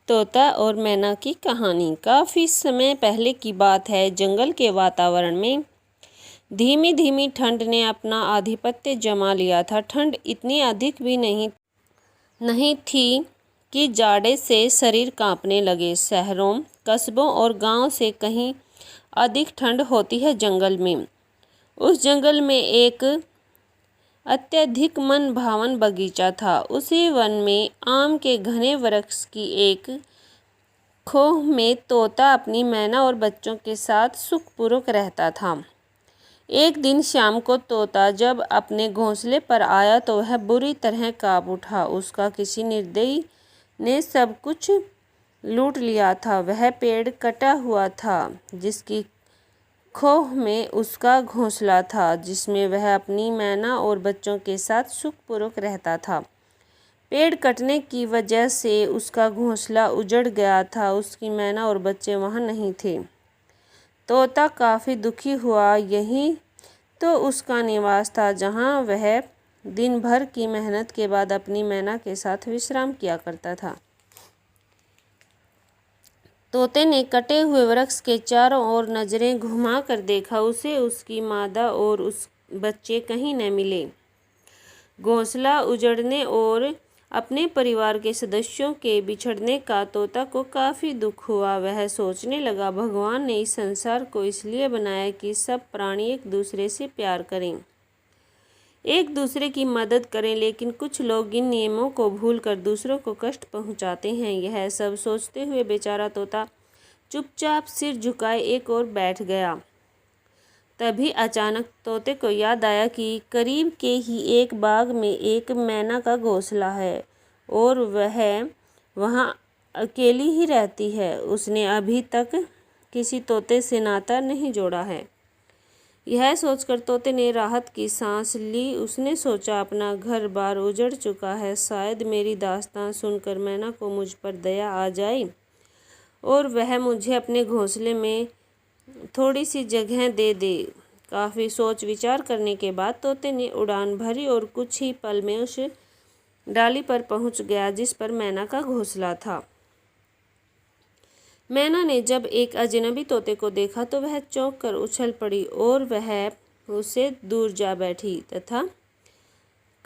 तोता और मैना की कहानी। काफ़ी समय पहले की बात है। जंगल के वातावरण में धीमी धीमी ठंड ने अपना आधिपत्य जमा लिया था। ठंड इतनी अधिक भी नहीं थी कि जाड़े से शरीर कांपने लगे। शहरों, कस्बों और गांव से कहीं अधिक ठंड होती है जंगल में। उस जंगल में एक अत्यधिक मन भावन बगीचा था। उसी वन में आम के घने वृक्ष की एक खोह में तोता अपनी मैना और बच्चों के साथ सुखपूर्वक रहता था। एक दिन शाम को तोता जब अपने घोंसले पर आया तो वह बुरी तरह काँप उठा। उसका किसी निर्दयी ने सब कुछ लूट लिया था। वह पेड़ कटा हुआ था जिसकी खोह में उसका घोंसला था, जिसमें वह अपनी मैना और बच्चों के साथ सुखपूर्वक रहता था। पेड़ कटने की वजह से उसका घोंसला उजड़ गया था। उसकी मैना और बच्चे वहाँ नहीं थे। तोता काफ़ी दुखी हुआ। यही तो उसका निवास था, जहाँ वह दिन भर की मेहनत के बाद अपनी मैना के साथ विश्राम किया करता था। तोते ने कटे हुए वृक्ष के चारों ओर नजरें घुमा कर देखा। उसे उसकी मादा और उस बच्चे कहीं न मिले। घोंसला उजड़ने और अपने परिवार के सदस्यों के बिछड़ने का तोता को काफ़ी दुख हुआ। वह सोचने लगा, भगवान ने इस संसार को इसलिए बनाया कि सब प्राणी एक दूसरे से प्यार करें, एक दूसरे की मदद करें, लेकिन कुछ लोग इन नियमों को भूलकर दूसरों को कष्ट पहुंचाते हैं। यह सब सोचते हुए बेचारा तोता चुपचाप सिर झुकाए एक ओर बैठ गया। तभी अचानक तोते को याद आया कि करीब के ही एक बाग में एक मैना का घोंसला है और वह वहाँ अकेली ही रहती है। उसने अभी तक किसी तोते से नाता नहीं जोड़ा है। यह सोचकर तोते ने राहत की सांस ली। उसने सोचा, अपना घर बार उजड़ चुका है, शायद मेरी दास्तां सुनकर मैना को मुझ पर दया आ जाए और वह मुझे अपने घोंसले में थोड़ी सी जगह दे दे। काफ़ी सोच विचार करने के बाद तोते ने उड़ान भरी और कुछ ही पल में उस डाली पर पहुंच गया जिस पर मैना का घोंसला था। मैना ने जब एक अजनबी तोते को देखा तो वह चौंक कर उछल पड़ी और वह उससे दूर जा बैठी तथा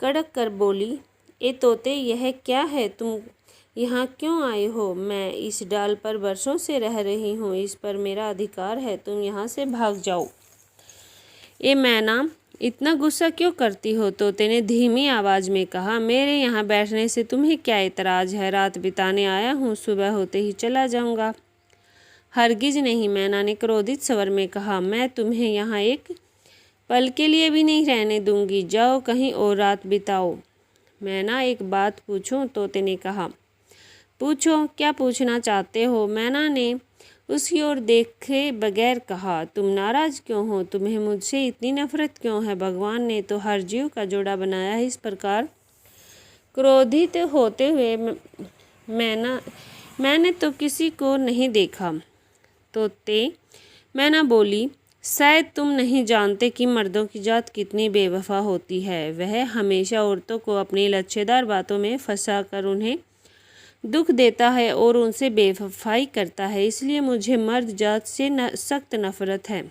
कड़क कर बोली, ए तोते, यह क्या है? तुम यहाँ क्यों आए हो? मैं इस डाल पर बरसों से रह रही हूँ, इस पर मेरा अधिकार है, तुम यहाँ से भाग जाओ। ए मैना, इतना गुस्सा क्यों करती हो? तोते ने धीमी आवाज़ में कहा, मेरे यहाँ बैठने से तुम्हें क्या एतराज़ है? रात बिताने आया हूँ, सुबह होते ही चला जाऊँगा। हरगिज नहीं, मैना ने क्रोधित स्वर में कहा, मैं तुम्हें यहाँ एक पल के लिए भी नहीं रहने दूंगी। जाओ कहीं और रात बिताओ। मैना, एक बात पूछूं? तोते ने कहा। पूछो, क्या पूछना चाहते हो? मैना ने उसकी ओर देखे बगैर कहा। तुम नाराज़ क्यों हो? तुम्हें मुझसे इतनी नफरत क्यों है? भगवान ने तो हर जीव का जोड़ा बनाया है। इस प्रकार क्रोधित होते हुए मैंने तो किसी को नहीं देखा। तोते मैना बोली, शायद तुम नहीं जानते कि मर्दों की जात कितनी बेवफा होती है। वह हमेशा औरतों को अपनी लच्छेदार बातों में फंसा कर उन्हें दुख देता है और उनसे बेवफाई करता है। इसलिए मुझे मर्द जात से सख्त नफरत है।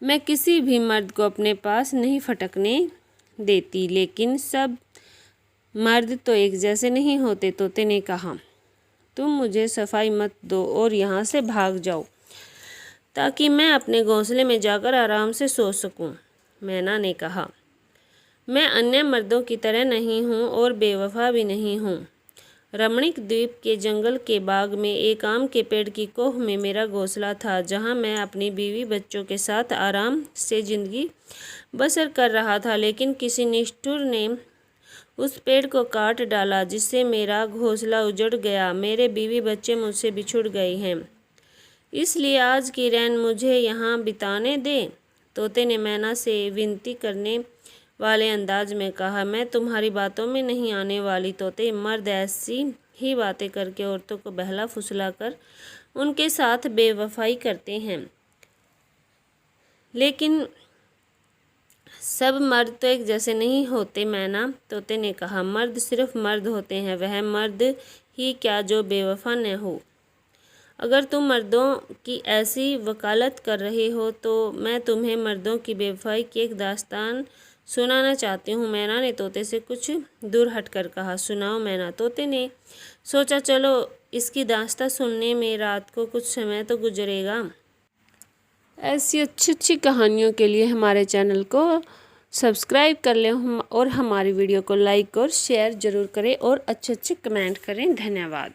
मैं किसी भी मर्द को अपने पास नहीं फटकने देती, लेकिन सब मर्द तो एक जैसे नहीं होते। तोते ने कहा, तुम मुझे सफाई मत दो और यहाँ से भाग जाओ ताकि मैं अपने घोंसले में जाकर आराम से सो सकूं। मैना ने कहा, मैं अन्य मर्दों की तरह नहीं हूँ और बेवफा भी नहीं हूँ। रमणीक द्वीप के जंगल के बाग में एक आम के पेड़ की कोह में मेरा घोंसला था, जहाँ मैं अपनी बीवी बच्चों के साथ आराम से जिंदगी बसर कर रहा था। लेकिन किसी निष्ठुर ने उस पेड़ को काट डाला, जिससे मेरा घोंसला उजड़ गया। मेरे बीवी बच्चे मुझसे बिछुड़ गए हैं, इसलिए आज की रैन मुझे यहाँ बिताने दे। तोते ने मैना से विनती करने वाले अंदाज में कहा, मैं तुम्हारी बातों में नहीं आने वाली। तोते, मर्द ऐसी ही बातें करके औरतों को बहला फुसला कर उनके साथ बेवफाई करते हैं, लेकिन सब मर्द तो एक जैसे नहीं होते। मैना, तोते ने कहा, मर्द सिर्फ मर्द होते हैं, वह मर्द ही क्या जो बेवफा न हो। अगर तुम मर्दों की ऐसी वकालत कर रहे हो तो मैं तुम्हें मर्दों की बेवफाई की एक दास्तान सुनाना चाहती हूँ। मैना ने तोते से कुछ दूर हटकर कहा। सुनाओ मैना। तोते ने सोचा चलो इसकी दास्तां सुनने में रात को कुछ समय तो गुजरेगा। ऐसी अच्छी अच्छी कहानियों के लिए हमारे चैनल को सब्सक्राइब कर लें और हमारी वीडियो को लाइक और शेयर ज़रूर करें और अच्छे अच्छे कमेंट करें। धन्यवाद।